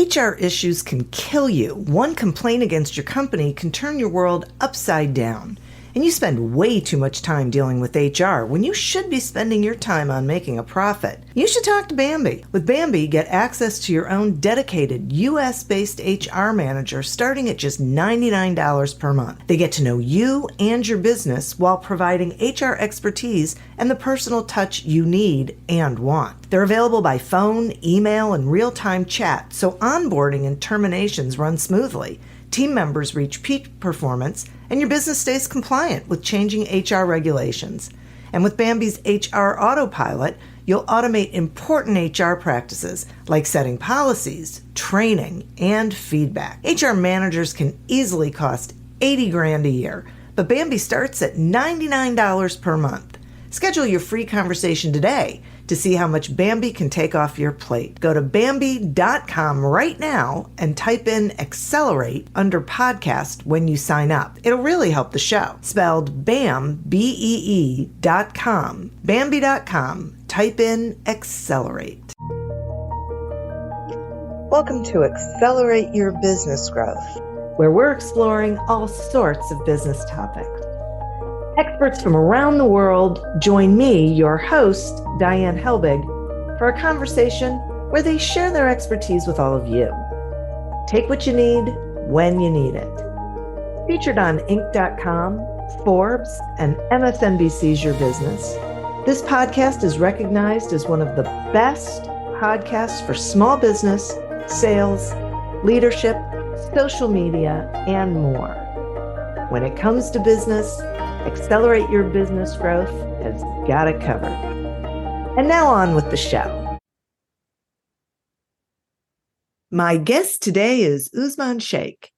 HR issues can kill you. One complaint against your company can turn your world upside down. And you spend way too much time dealing with HR when you should be spending your time on making a profit. You should talk to Bambi. With Bambi, get access to your own dedicated US-based HR manager starting at just $99 per month. They get to know you and your business while providing HR expertise and the personal touch you need and want. They're available by phone, email, and real-time chat, so onboarding and terminations run smoothly. Team members reach peak performance, and your business stays compliant with changing HR regulations. And with Bambi's HR Autopilot, you'll automate important HR practices like setting policies, training, and feedback. HR managers can easily cost $80,000 a year, but Bambi starts at $99 per month. Schedule your free conversation today to see how much Bambi can take off your plate. Go to Bambi.com right now and type in Accelerate under podcast when you sign up. It'll really help the show. Spelled BAM, BEE.com. Bambi.com. Type in Accelerate. Welcome to Accelerate Your Business Growth, where we're exploring all sorts of business topics. Experts from around the world join me, your host, Diane Helbig, for a conversation where they share their expertise with all of you. Take what you need when you need it. Featured on Inc.com, Forbes, and MSNBC's Your Business, this podcast is recognized as one of the best podcasts for small business, sales, leadership, social media, and more. When it comes to business, Accelerate Your Business Growth has got it covered. And now on with the show. My guest today is Usman Sheikh.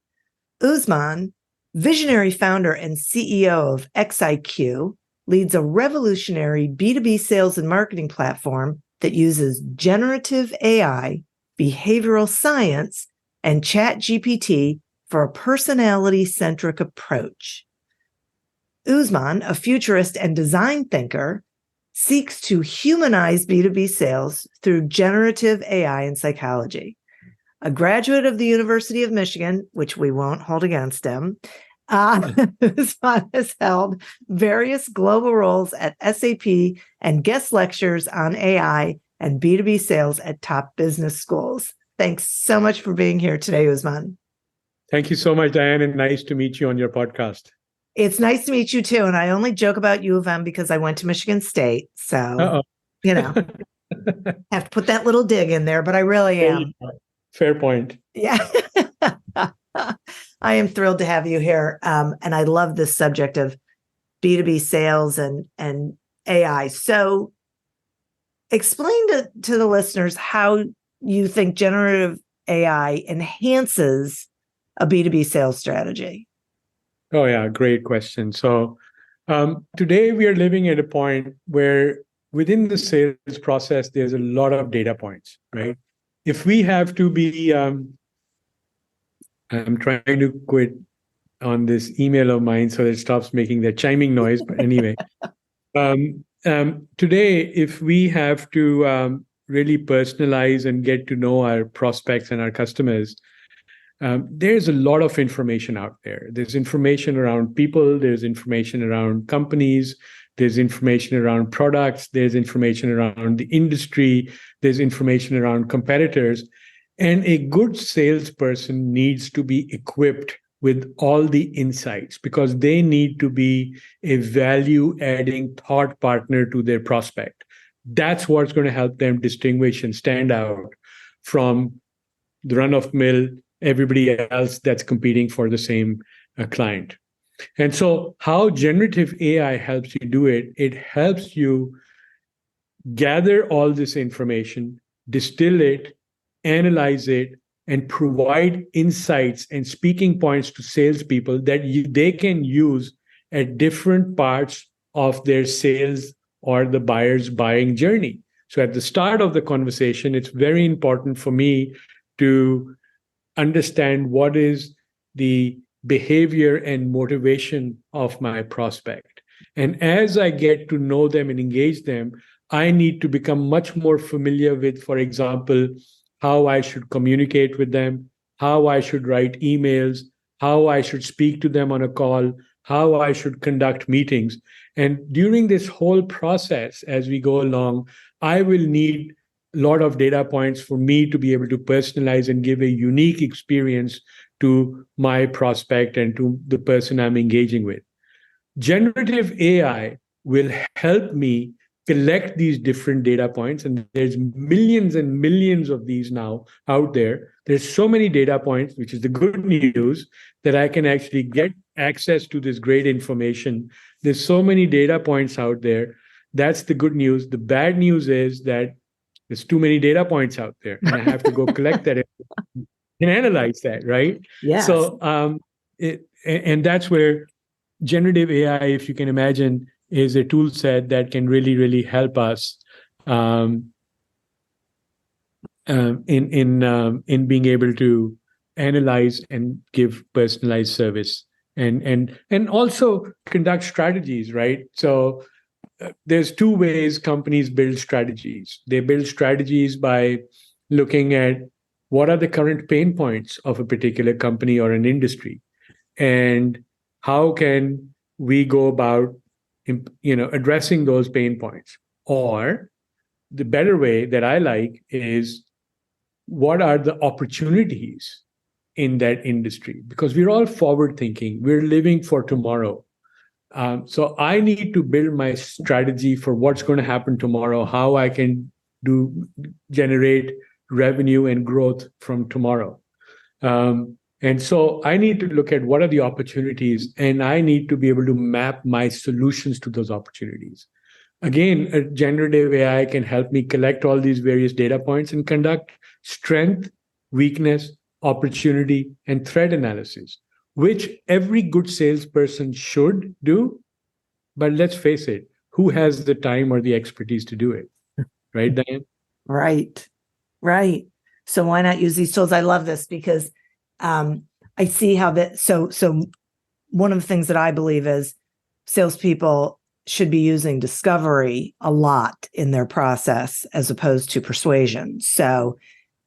Usman, visionary founder and CEO of XIQ, leads a revolutionary B2B sales and marketing platform that uses generative AI, behavioral science, and ChatGPT for a personality-centric approach. Usman, a futurist and design thinker, seeks to humanize B2B sales through generative AI and psychology. A graduate of the University of Michigan, which we won't hold against him, Usman has held various global roles at SAP and guest lectures on AI and B2B sales at top business schools. Thanks so much for being here today, Usman. Thank you so much, Diane, and nice to meet you on your podcast. It's nice to meet you too. And I only joke about U of M because I went to Michigan State. So, have to put that little dig in there, but I really am. Fair point. Yeah. I am thrilled to have you here. And I love this subject of B2B sales and AI. So explain to the listeners how you think generative AI enhances a B2B sales strategy. Oh, yeah. Great question. So today we are living at a point where within the sales process, there's a lot of data points, right? If we have to be, I'm trying to quit on this email of mine so it stops making that chiming noise. But anyway, today, if we have to really personalize and get to know our prospects and our customers, there's a lot of information out there. There's information around people, there's information around companies, there's information around products, there's information around the industry, there's information around competitors. And a good salesperson needs to be equipped with all the insights because they need to be a value-adding thought partner to their prospect. That's what's going to help them distinguish and stand out from the run-of-mill everybody else that's competing for the same client. And so how generative AI helps you do it, it helps you gather all this information, distill it, analyze it, and provide insights and speaking points to salespeople that they can use at different parts of their sales or the buyer's buying journey. So at the start of the conversation, it's very important for me to understand what is the behavior and motivation of my prospect. And as I get to know them and engage them, I need to become much more familiar with, for example, how I should communicate with them, how I should write emails, how I should speak to them on a call, how I should conduct meetings. And during this whole process, as we go along, I will need a lot of data points for me to be able to personalize and give a unique experience to my prospect and to the person I'm engaging with. Generative AI will help me collect these different data points, and there's millions and millions of these now out there. There's so many data points, which is the good news, that I can actually get access to this great information. There's so many data points out there. That's the good news. The bad news is that there's too many data points out there, and I have to go collect that and analyze that, right? Yes. So, and that's where generative AI, if you can imagine, is a tool set that can really, really help us um, in being able to analyze and give personalized service and also conduct strategies, right? So there's two ways companies build strategies. They build strategies by looking at what are the current pain points of a particular company or an industry, and how can we go about addressing those pain points. Or the better way that I like is, what are the opportunities in that industry? Because we're all forward thinking, we're living for tomorrow. So I need to build my strategy for what's going to happen tomorrow, how I can generate revenue and growth from tomorrow. And so I need to look at what are the opportunities, and I need to be able to map my solutions to those opportunities. Again, a generative AI can help me collect all these various data points and conduct strength, weakness, opportunity, and threat analysis, which every good salesperson should do. But let's face it, who has the time or the expertise to do it? Right, Diane? Right. Right. So why not use these tools? I love this because I see how that. So one of the things that I believe is salespeople should be using discovery a lot in their process as opposed to persuasion. So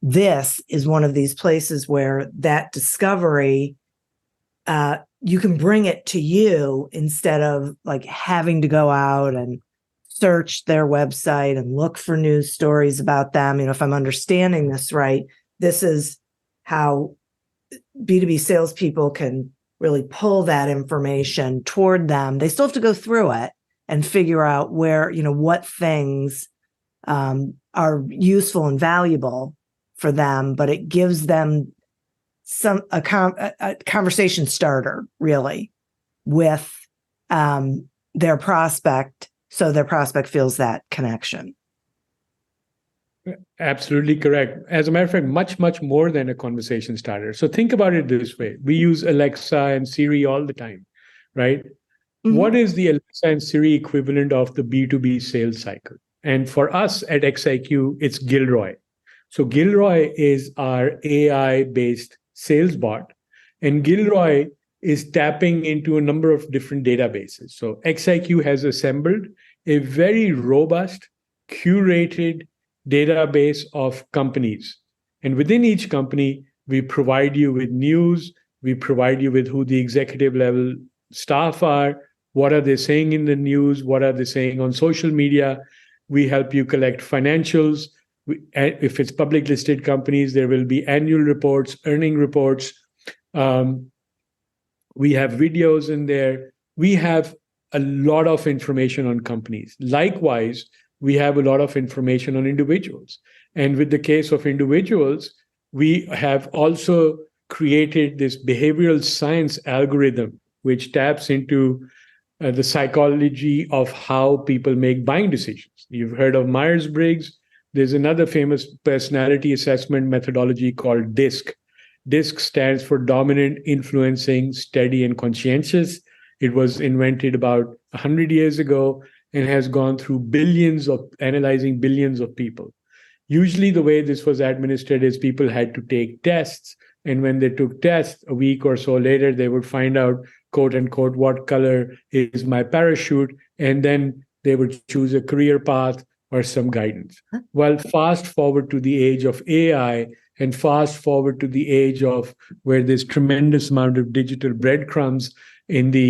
this is one of these places where that discovery, you can bring it to you instead of like having to go out and search their website and look for news stories about them. If I'm understanding this right, this is how B2B salespeople can really pull that information toward them. They still have to go through it and figure out where, what things are useful and valuable for them, but it gives them a conversation starter, really, with their prospect, so their prospect feels that connection. Absolutely correct. As a matter of fact, much, much more than a conversation starter. So think about it this way. We use Alexa and Siri all the time, right? Mm-hmm. What is the Alexa and Siri equivalent of the B2B sales cycle? And for us at XIQ, it's Gilroy. So Gilroy is our AI-based sales bot, and Gilroy is tapping into a number of different databases. So XIQ has assembled a very robust, curated database of companies. And within each company, we provide you with news, we provide you with who the executive level staff are, what are they saying in the news, what are they saying on social media. We help you collect financials. If it's public listed companies, there will be annual reports, earning reports. We have videos in there. We have a lot of information on companies. Likewise, we have a lot of information on individuals. And with the case of individuals, we have also created this behavioral science algorithm, which taps into the psychology of how people make buying decisions. You've heard of Myers-Briggs. There's another famous personality assessment methodology called DISC. DISC stands for dominant, influencing, steady, and conscientious. It was invented about 100 years ago and has gone through analyzing billions of people. Usually the way this was administered is people had to take tests. And when they took tests, a week or so later, they would find out, quote unquote, what color is my parachute. And then they would choose a career path or some guidance. Well, fast forward to the age of AI and fast forward to the age of where there's tremendous amount of digital breadcrumbs in the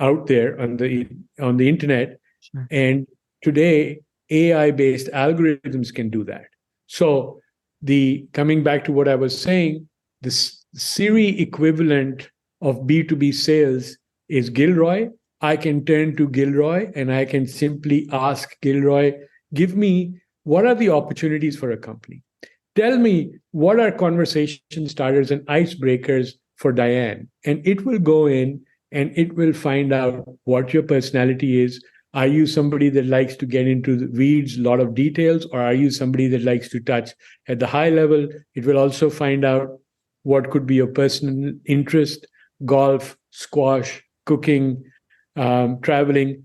out there on the internet. Sure. And today, AI-based algorithms can do that. So the coming back to what I was saying, the Siri equivalent of B2B sales is Gilroy. I can turn to Gilroy and I can simply ask Gilroy, give me what are the opportunities for a company? Tell me what are conversation starters and icebreakers for Diane. And it will go in and it will find out what your personality is. Are you somebody that likes to get into the weeds, a lot of details, or are you somebody that likes to touch at the high level? It will also find out what could be your personal interest, golf, squash, cooking, traveling,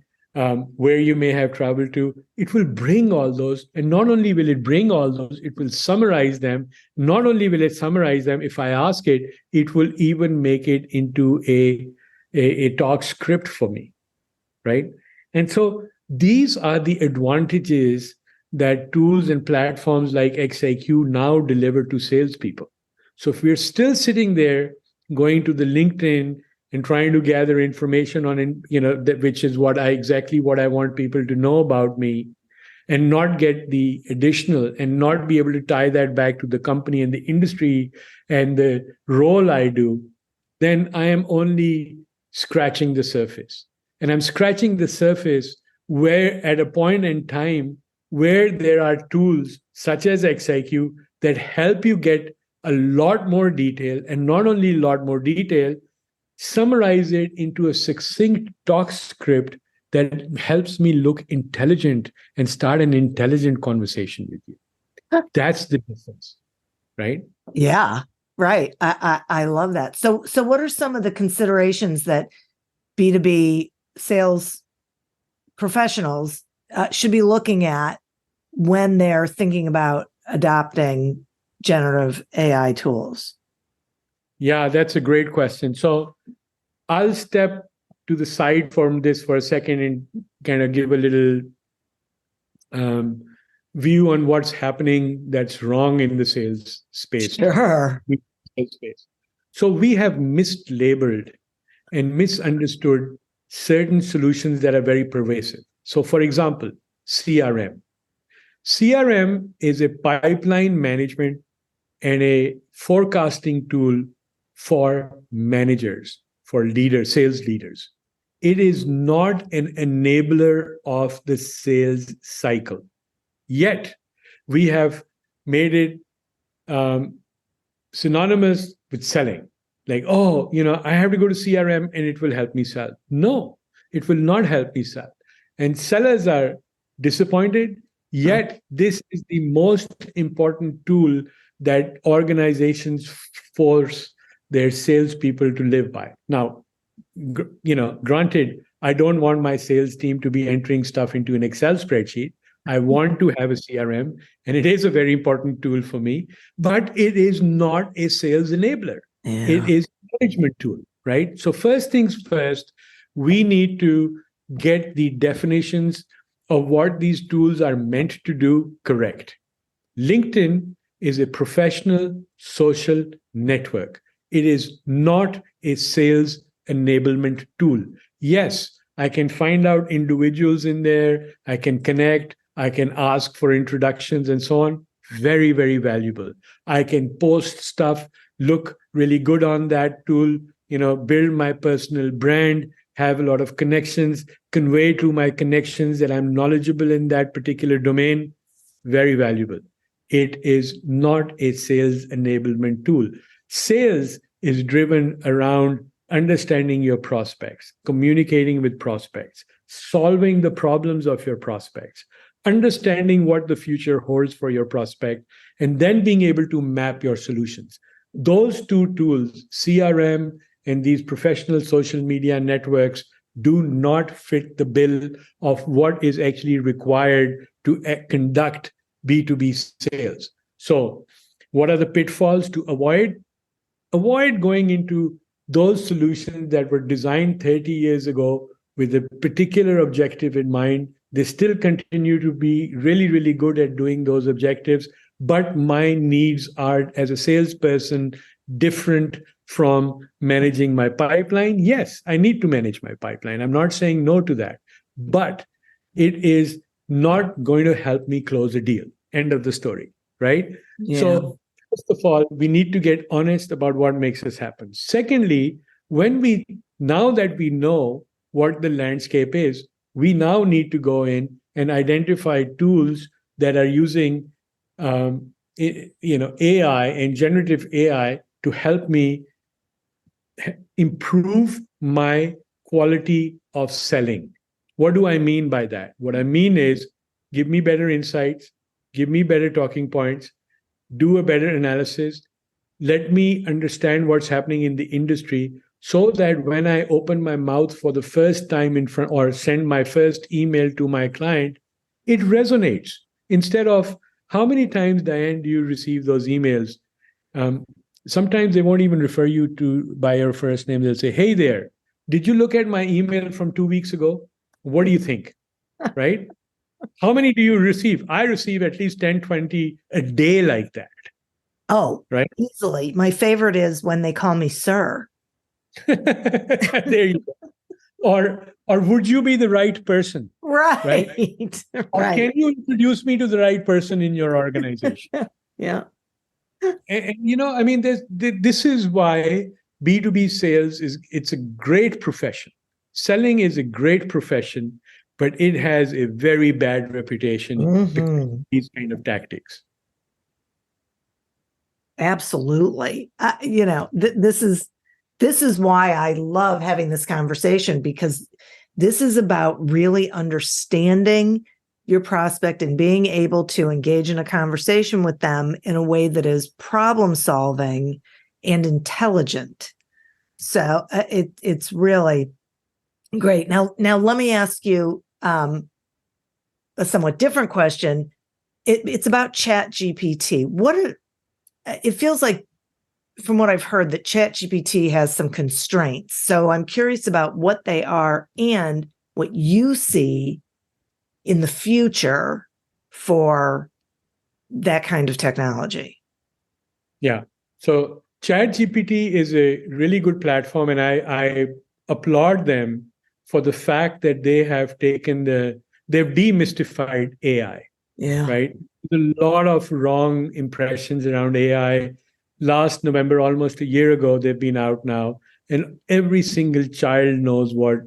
where you may have traveled to. It will bring all those. And not only will it bring all those, it will summarize them. Not only will it summarize them, if I ask it, it will even make it into a talk script for me, right? And so these are the advantages that tools and platforms like XIQ now deliver to salespeople. So if we're still sitting there going to the LinkedIn and trying to gather information on, which is exactly what I want people to know about me, and not get the additional and not be able to tie that back to the company and the industry and the role I do, then I am only scratching the surface. And I'm scratching the surface where at a point in time where there are tools such as XIQ that help you get a lot more detail, and not only a lot more detail, summarize it into a succinct talk script that helps me look intelligent and start an intelligent conversation with you. That's the difference, right? Yeah, right. I love that. So what are some of the considerations that B2B sales professionals should be looking at when they're thinking about adopting generative AI tools? Yeah, that's a great question. So I'll step to the side from this for a second and kind of give a little view on what's happening that's wrong in the sales space. Sure. So we have mislabeled and misunderstood certain solutions that are very pervasive. So for example, CRM. CRM is a pipeline management and a forecasting tool for managers, for leaders, sales leaders. It is not an enabler of the sales cycle. Yet, we have made it synonymous with selling. Like, I have to go to CRM and it will help me sell. No, it will not help me sell. And sellers are disappointed. Yet, this is the most important tool that organizations force their salespeople to live by. Now, granted, I don't want my sales team to be entering stuff into an Excel spreadsheet. I want to have a CRM, and it is a very important tool for me, but it is not a sales enabler. Yeah. It is a management tool, right? So first things first, we need to get the definitions of what these tools are meant to do correct. LinkedIn is a professional social network. It is not a sales enablement tool. Yes, I can find out individuals in there. I can connect. I can ask for introductions and so on. Very, very valuable. I can post stuff, look really good on that tool, build my personal brand, have a lot of connections, convey to my connections that I'm knowledgeable in that particular domain. Very valuable. It is not a sales enablement tool. Sales is driven around understanding your prospects, communicating with prospects, solving the problems of your prospects, understanding what the future holds for your prospect, and then being able to map your solutions. Those two tools, CRM and these professional social media networks, do not fit the bill of what is actually required to conduct B2B sales. So, what are the pitfalls to avoid? Avoid going into those solutions that were designed 30 years ago with a particular objective in mind They still continue to be really, really good at doing those objectives. But my needs are, as a salesperson, different from managing my pipeline. Yes, I need to manage my pipeline. I'm not saying no to that. But it is not going to help me close a deal. End of the story, right? Yeah. So, first of all, we need to get honest about what makes us happen. Secondly, now that we know what the landscape is, we now need to go in and identify tools that are using AI and generative AI to help me improve my quality of selling. What do I mean by that? What I mean is give me better insights, give me better talking points, do a better analysis, let me understand what's happening in the industry so that when I open my mouth for the first time in front or send my first email to my client, it resonates. Instead of how many times, Diane, do you receive those emails? Um, Sometimes they won't even refer you to by your first name. They'll say, "Hey there, did you look at my email from 2 weeks ago? What do you think?" Right? How many do you receive? I receive at least 10, 20 a day like that. Oh, Right? easily. My favorite is when they call me sir. There you go. Or would you be the right person? Right. Right? Or Right. can you introduce me to the right person in your organization? Yeah. I mean, this is why B2B sales it's a great profession. Selling is a great profession, but it has a very bad reputation because of Hmm. these kind of tactics. Absolutely. This is why I love having this conversation, because this is about really understanding your prospect and being able to engage in a conversation with them in a way that is problem solving and intelligent. So it's really great. Now let me ask you a somewhat different question. It's about Chat GPT. It feels like, from what I've heard, that ChatGPT has some constraints. So I'm curious about what they are and what you see in the future for that kind of technology. Yeah. So ChatGPT is a really good platform, and I applaud them for the fact that they've demystified AI. Yeah. Right? There's a lot of wrong impressions around AI. Last November, almost a year ago, they've been out now, and every single child knows what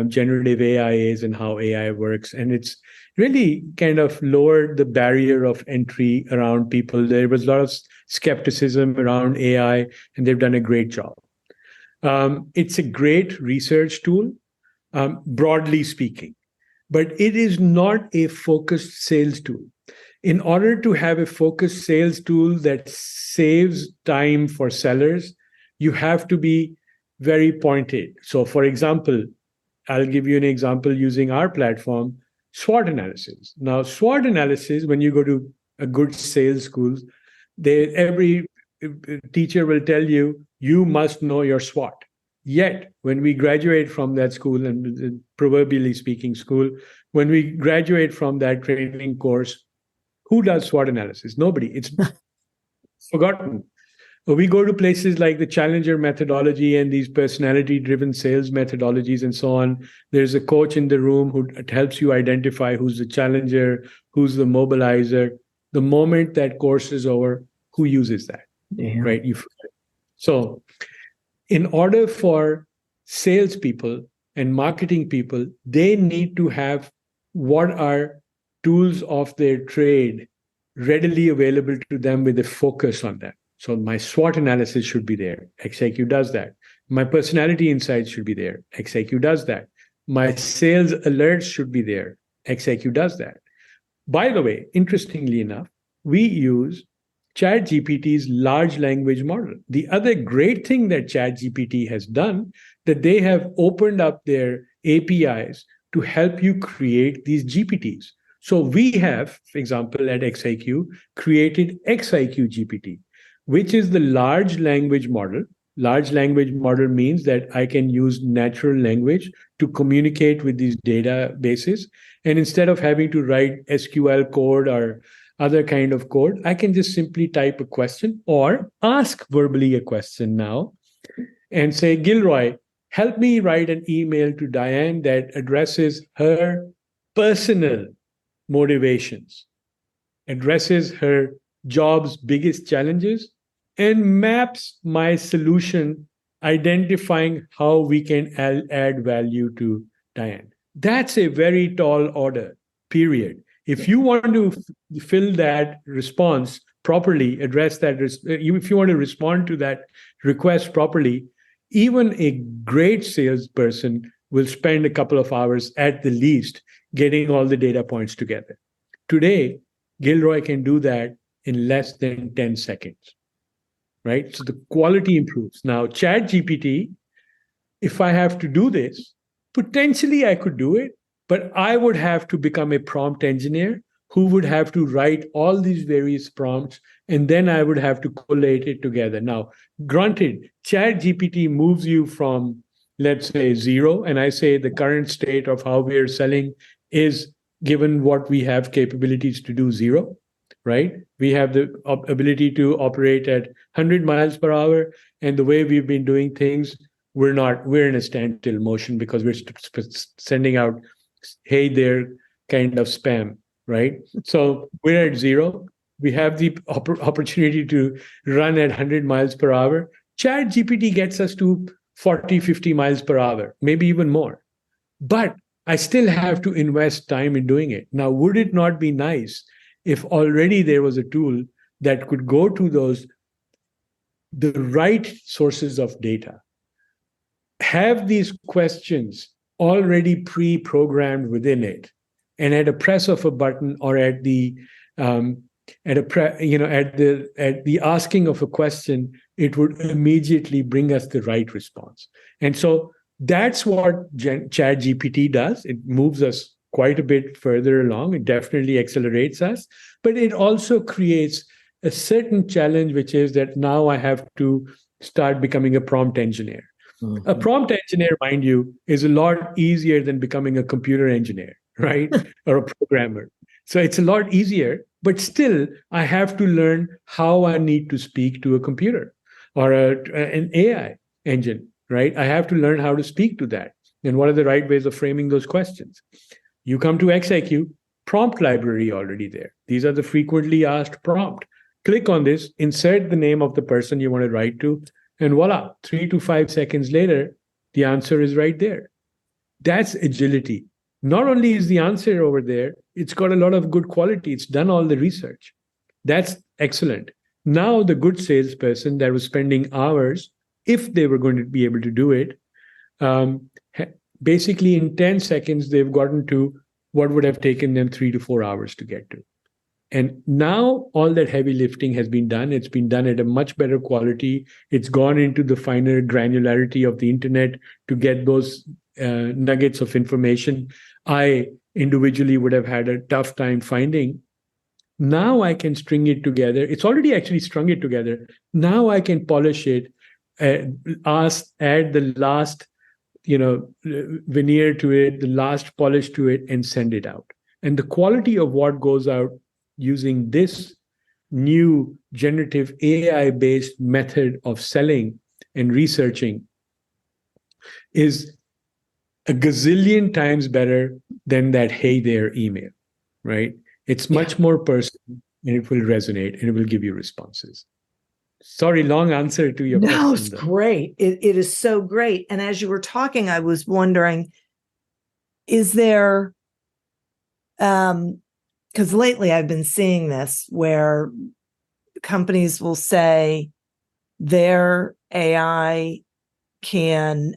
generative AI is and how AI works. And it's really kind of lowered the barrier of entry around people. There was a lot of skepticism around AI, and they've done a great job. It's a great research tool, broadly speaking, but it is not a focused sales tool. In order to have a focused sales tool that saves time for sellers, you have to be very pointed. So, for example, I'll give you an example using our platform, SWOT analysis. Now, SWOT analysis, when you go to a good sales school, every teacher will tell you, you must know your SWOT. Yet, when we graduate from that school, and proverbially speaking, school, when we graduate from that training course, who does SWOT analysis? Nobody. It's forgotten. We go to places like the Challenger methodology and these personality driven sales methodologies and so on. There's a coach in the room who helps you identify who's the challenger, who's the mobilizer. The moment that course is over, who uses that? Yeah. Right? So, in order for salespeople and marketing people, they need to have what are tools of their trade readily available to them with a focus on them. So my SWOT analysis should be there. XIQ does that. My personality insights should be there. XIQ does that. My sales alerts should be there. XIQ does that. By the way, interestingly enough, we use ChatGPT's large language model. The other great thing that ChatGPT has done, that they have opened up their APIs to help you create these GPTs. So we have, for example, at XIQ, created XIQ GPT, which is the large language model Large language model means that I can use natural language to communicate with these databases. And instead of having to write SQL code or other kind of code, I can just simply type a question or ask verbally a question now and say, Gilroy, help me write an email to Diane that addresses her personal motivations, addresses her job's biggest challenges, and maps my solution, identifying how we can add value to Diane. That's a very tall order, period. If you want to fill that response properly, address that, if you want to respond to that request properly, even a great salesperson will spend a couple of hours at the least getting all the data points together. Today, Gilroy can do that in less than 10 seconds, right? So the quality improves. Now, ChatGPT, if I have to do this, potentially I could do it, but I would have to become a prompt engineer who would have to write all these various prompts, and then I would have to collate it together. Now, granted, ChatGPT moves you from, let's say, zero, and I say the current state of how we are selling is, given what we have capabilities to do, zero, right? We have the ability to operate at 100 miles per hour, and the way we've been doing things, we're in a standstill motion because we're sending out, hey there, kind of spam, right? So we're at zero. We have the opportunity to run at 100 miles per hour. Chat GPT gets us to 40, 50 miles per hour, maybe even more. But I still have to invest time in doing it. Now, would it not be nice if already there was a tool that could go to the right sources of data, have these questions already pre-programmed within it, and at a press of a button or at the at the asking of a question, it would immediately bring us the right response. And so that's what ChatGPT does. It moves us quite a bit further along. It definitely accelerates us, but it also creates a certain challenge, which is that now I have to start becoming a prompt engineer. A prompt engineer, mind you, is a lot easier than becoming a computer engineer, right? Or a programmer. So it's a lot easier, but still, I have to learn how I need to speak to a computer or an AI engine, right? I have to learn how to speak to that and what are the right ways of framing those questions. You come to XIQ, prompt library already there. These are the frequently asked prompt. Click on this, insert the name of the person you want to write to, and voila, 3 to 5 seconds later, the answer is right there. That's agility. Not only is the answer over there, it's got a lot of good quality. It's done all the research. That's excellent. Now, the good salesperson that was spending hours, if they were going to be able to do it, basically in 10 seconds, they've gotten to what would have taken them 3 to 4 hours to get to. And now all that heavy lifting has been done. It's been done at a much better quality. It's gone into the finer granularity of the internet to get those nuggets of information I individually would have had a tough time finding. Now I can string it together. It's already actually strung it together. Now I can polish it, add the last, veneer to it, the last polish to it, and send it out. And the quality of what goes out using this new generative AI-based method of selling and researching is a gazillion times better than that hey there email, right? It's much more personal, and it will resonate, and it will give you responses. Sorry, long answer to your question. No, it's great. It is so great. And as you were talking, I was wondering, is there, because lately I've been seeing this where companies will say their AI can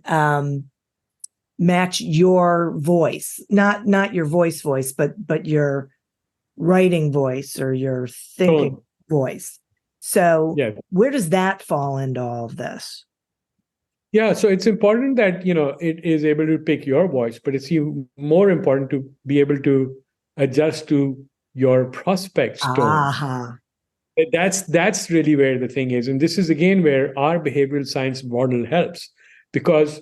match your voice, not your voice, but your writing voice or your thinking voice. So where does that fall into all of this? Yeah, so it's important that, it is able to pick your voice, but it's even more important to be able to adjust to your prospect's tone. That's really where the thing is, and this is again where our behavioral science model helps, because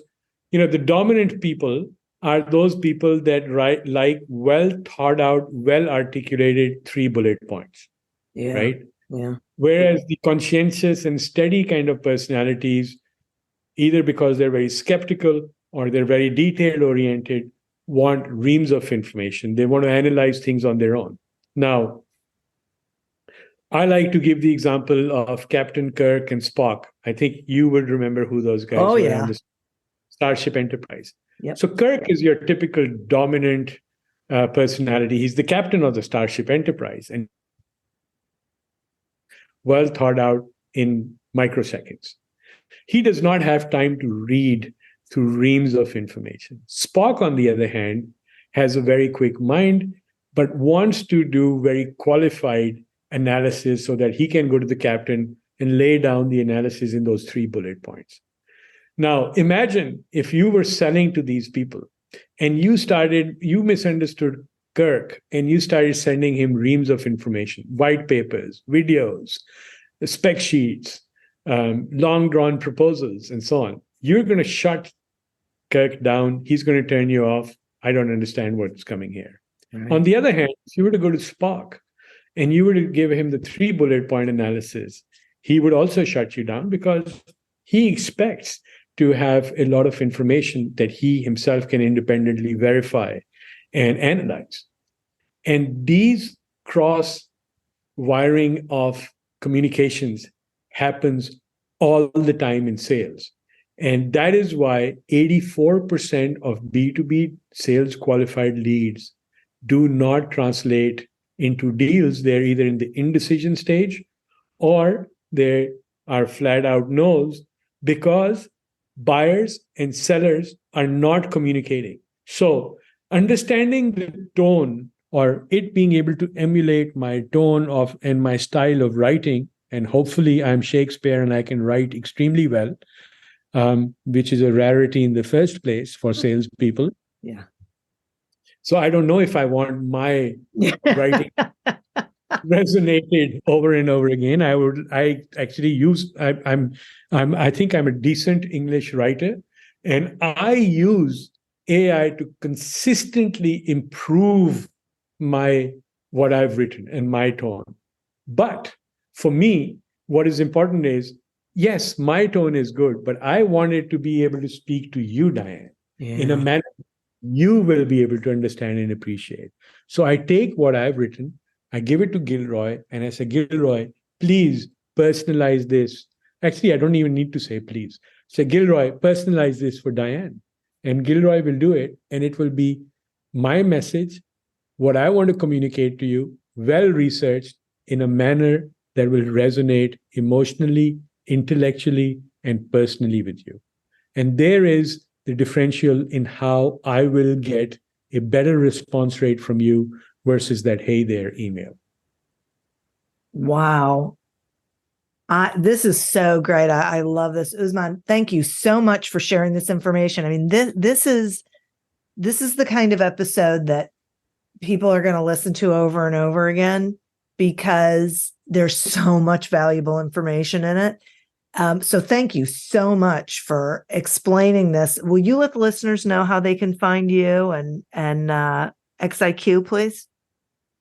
the dominant people are those people that write like well thought out, well articulated 3 bullet points, Yeah. right? Yeah. Whereas the conscientious and steady kind of personalities, either because they're very skeptical or they're very detail oriented, want reams of information. They want to analyze things on their own. Now, I like to give the example of Captain Kirk and Spock. I think you would remember who those guys Oh, were on yeah. the Starship Enterprise. Yep. So Kirk is your typical dominant personality. He's the captain of the Starship Enterprise and well thought out in microseconds. He does not have time to read through reams of information. Spock, on the other hand, has a very quick mind, but wants to do very qualified analysis so that he can go to the captain and lay down the analysis in those 3 bullet points. Now, imagine if you were selling to these people and you misunderstood Kirk and you started sending him reams of information, white papers, videos, spec sheets, long drawn proposals, and so on. You're going to shut Kirk down. He's going to turn you off. I don't understand what's coming here. Right. On the other hand, if you were to go to Spock and you were to give him the 3 bullet point analysis, he would also shut you down because he expects to have a lot of information that he himself can independently verify and analyze. And these cross wiring of communications happens all the time in sales. And that is why 84% of B2B sales qualified leads do not translate into deals. They're either in the indecision stage or they are flat out no's because buyers and sellers are not communicating. So understanding the tone or it being able to emulate my tone of and my style of writing, and hopefully I'm Shakespeare and I can write extremely well, which is a rarity in the first place for salespeople. Yeah. So I don't know if I want my writing resonated over and over again. I actually use I think I'm a decent English writer, and I use AI to consistently improve what I've written and my tone. But for me, what is important is, yes, my tone is good, but I wanted to be able to speak to you, Diane, in a manner you will be able to understand and appreciate. So I take what I've written, I give it to Gilroy, and I say, Gilroy, please personalize this. Actually, I don't even need to say please. Say, Gilroy, personalize this for Diane. And Gilroy will do it, and it will be my message, what I want to communicate to you, well researched in a manner that will resonate emotionally, intellectually, and personally with you. And there is the differential in how I will get a better response rate from you versus that hey there email. Wow. This is so great. I love this. Usman, thank you so much for sharing this information. I mean, this is the kind of episode that people are going to listen to over and over again because there's so much valuable information in it. So thank you so much for explaining this. Will you let the listeners know how they can find you and XIQ, please?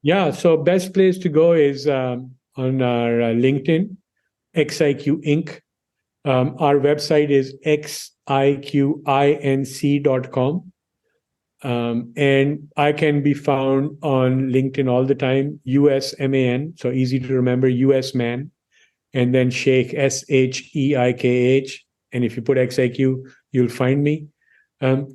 Yeah, so best place to go is on our LinkedIn, XIQ Inc. Our website is xiqinc.com. And I can be found on LinkedIn all the time, USMAN, so easy to remember, US Man, and then Sheikh, SHEIKH. And if you put XIQ, you'll find me.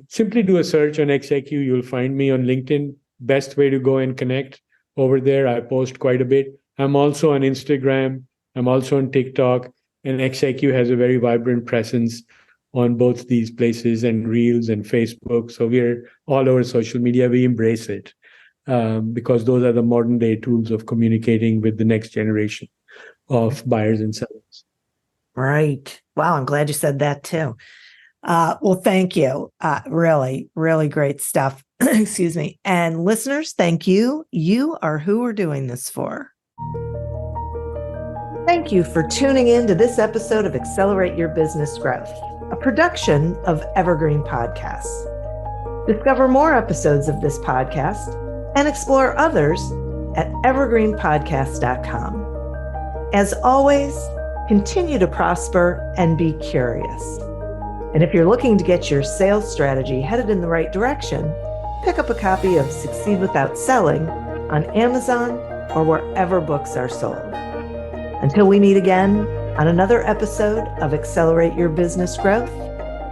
Simply do a search on XIQ, you'll find me on LinkedIn. Best way to go and connect over there. I post quite a bit. I'm also on Instagram. I'm also on TikTok. And XIQ has a very vibrant presence on both these places and Reels and Facebook. So we're all over social media. We embrace it because those are the modern day tools of communicating with the next generation of buyers and sellers. Right. Wow. I'm glad you said that too. Well, thank you. Really, really great stuff. Excuse me. And listeners, thank you. You are who we're doing this for. Thank you for tuning in to this episode of Accelerate Your Business Growth, a production of Evergreen Podcasts. Discover more episodes of this podcast and explore others at evergreenpodcast.com. As always, continue to prosper and be curious. And if you're looking to get your sales strategy headed in the right direction, pick up a copy of Succeed Without Selling on Amazon or wherever books are sold. Until we meet again on another episode of Accelerate Your Business Growth,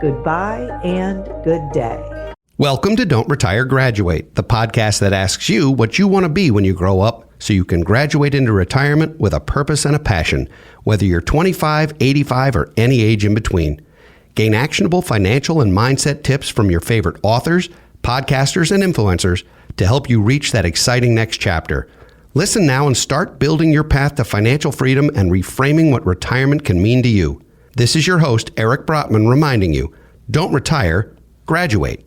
goodbye and good day. Welcome to Don't Retire, Graduate, the podcast that asks you what you want to be when you grow up so you can graduate into retirement with a purpose and a passion, whether you're 25, 85, or any age in between. Gain actionable financial and mindset tips from your favorite authors, podcasters, and influencers to help you reach that exciting next chapter. Listen now and start building your path to financial freedom and reframing what retirement can mean to you. This is your host, Eric Brotman, reminding you, don't retire, graduate.